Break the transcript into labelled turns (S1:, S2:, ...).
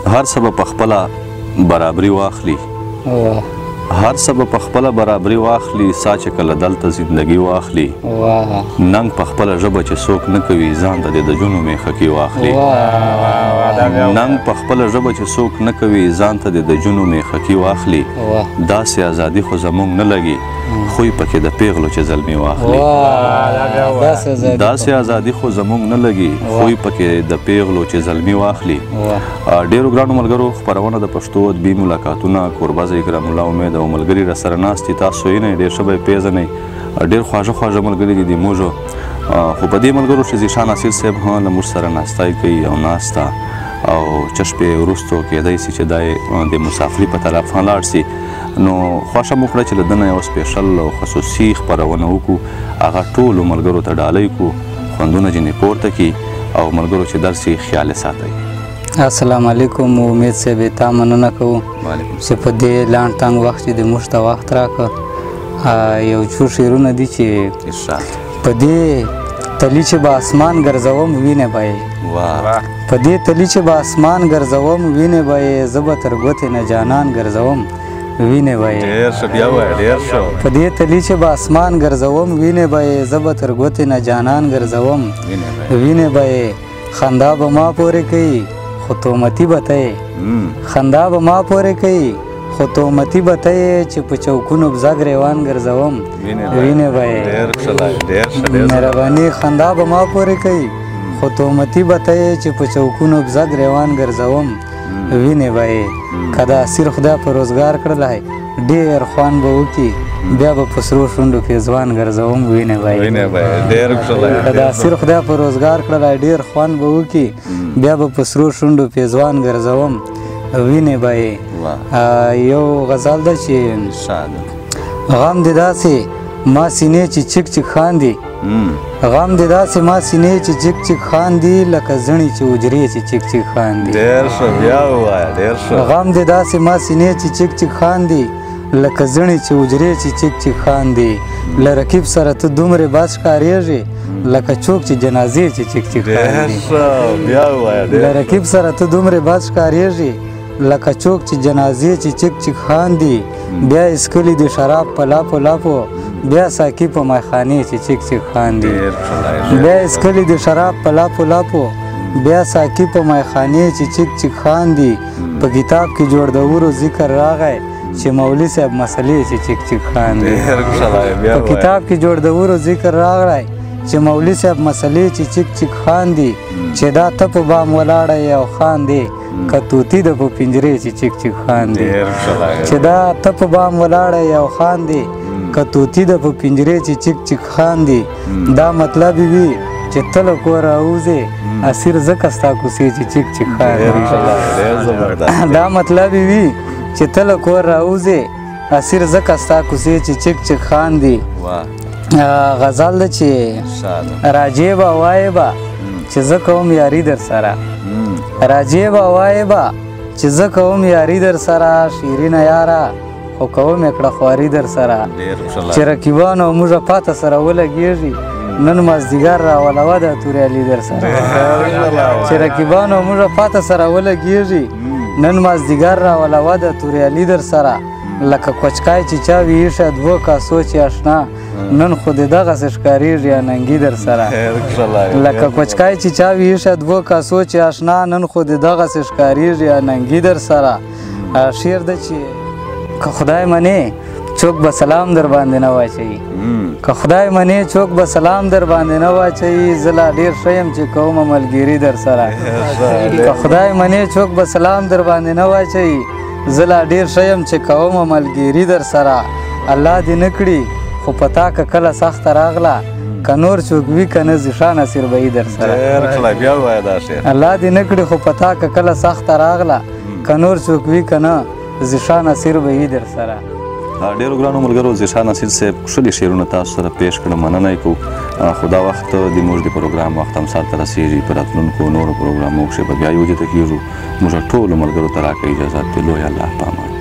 S1: هر څه به په خپله برابري واخلي هر څه به په خپله برابري واخلي سا چې کله دلته زندګي واخلي ننګ په خپله ژبه چې څوک نه کوي ځان ته د جنو میخه کې واخلي ننګ په خپله ژبه چې څوک نه کوي ځان ته د جنو میخه کې واخلي داسې ازادي خو زموږ نه لګي خوی پکې د پیغلو چې زلمي واخلي داسې ازادي خو زموږ نه لګي خوی پکې د پیغلو چې زلمي واخلي ډېرو ګرانو ملګرو خپرونه د پښتو ادبي ملاقاتونه کوربه زه اکرام الله امید او ملګري راسره ناست دي تاسو یې نه ډېر ښه به یې پېژنئ ډېر خواږه ملګري دي موږ خو په دې ملګرو چې زیشان اصیل صاحب هم له موږ سره ناستی کوي او ناسته او څه شپې وروستو کېدی سي چې دا د مسافري په طرف هم لاړ سي نو خوښه مو کړه چې له ده نه یوه سپیشل او خصوصي خپرونه وکړو هغه ټولو ملګرو ته ډالۍ کړو خوندونه ځینې پورته کړي او ملګرو چې درس یې خیال یې ساتئ
S2: السلام علیکم امید صاحب تا مننه کوو چې په دې لنډ تنګ وخت چې د موږ ته وخت راکړه یو څو شعرونه دي چې په دې تلی چې به اسمان ګرځوم وینې به یې په دې تلی چې به اسمان ګرځوم وینې به یې زه به تر ګوتې نه جانان ګرځوم وینې به یې په دې تلی چې به اسمان ګرځوم وینې به یې زه به تر ګوتې نه جانان ګرځوم وینې به یې خندا به ما پورې کوي خو تومتي به ته یې خندا به ما پورې کوي خو تومتي به ته یې چې په چوکونو بزه ګریوان ګرځوم وینې به یې مهرباني خندا به ما پورې کوي خو تومتي به ته یې چې په چوکونو بزه ګریوان ګرځوم وینې به یې که د اسیر خدای په روزګار کړلی ډېر خوان به وکړي بیا به په سرو شونډو کې ځوان ګرځوم وینې به یې که د اسیر خدای په روزګار کړلی ډېر خوان به وکړي بیا به په سرو شونډو کې ځوان ګرځوم وینې به یې یو غزل ده چې غم دې داسې ما سینې چې چک چک خاندي غم دې داسې ما سینې چې چک چک خاندي لکه زڼې چې حجرې چې چک چک خاندي غم دې داسې ما سینې چې چک چک خاندي لکه زڼې چې حجرې چې چک چک خاندي له رقیب سره ته دومرې بس ښکارېږي لکه چوک چې جنازې چې چک چک خاندي له رقیب سره ته دومرې بس ښکارېږي لکه چوک چې جنازې چې چک چک خاندي بیا اسکلي د شراب په لاپو لاپو بیا ساقي په میخانې چې چک چک خاندي بیا اسکلي د شراب په لاپو لاپو بیا ساقي په میخانې چې چک چک خاندي په کتاب کې جوړ د ورو ذکر راغی چې مولوي صاحب مسلې چې چک چک خاندي په کتاب کې جوړ د ورو ذکر راغی چې مولوي صاحب مسلې چې چک چک خاندي چې دا ته په بام ولاړه یې او خاندي که طوطي د په پنجرې چې چک چک خاندي چې دا ته په بام ولاړه یې او خاندي که طوطي د په پنجرې چې چک چک خاندي دا مطلب وي چې ته له کوره راوځې اسیر ځکه ستا کوڅې چې چک چک خاندي دا مطلب وي چې ته له کوره راوځې اسیر ځکه ستا کوڅې چې چک چک خاندي غزل ده چې راجې به وایې به چې زه کوم یاري در سره راجې به وایې به چې زه کوم یاري در سره شیرینه یاره خو کوم یې کړه خواري در سره چې رقیبانو موږه پاته سره ولګېږي نن مازدیګر راولوه د توریالي در سره چې رقیبانو موږه پاته سره ولګېږي نن مازدیګر راولوه د توریالي در سره لکه کوچکای چې چا وي ایښه دوه کاسو چې اشنا نن خو دې دغسې ښکارېږي اننګي در سره لکه کوچکای چې چا وي ایښه دوه کاسو چې اشنا نن خو دې دغسې ښکارېږي اننګي در سره شعر ده چې که خدای منې څوک به سلام در باندې نه واچوي که خدای منې څوک به سلام در باندې نه واچوي زه لا ډېر ښه یم چې کومه ملګري در سره که خدای منې څوک به سلام در باندې نه واچوي زه لا ډېر ښه یم چې کومه ملګري در سره الله دې نه کړي خو په تا که کله سخته راغله که نور څوک وي که نه زیشان اسیر به یي در سره الله دې نه کړي خو په تا که کله سخته راغله که نور څوک وي که نه زیشان اسیر به یي در سره
S1: ډېرو ګرانو ملګرو زیشان اسیر صاحب ښکلي شعرونه تاسو سره پیش کړه مننه یې کوو خو دا وخت د موږ د پروګرام وخت هم سر ته رسېږي په راتلونکو نورو پروګرامونو کښې به بیا یو ځای ته کېږو موږ ټولو ملګرو ته راکړئ اجازت د لوی الله په امان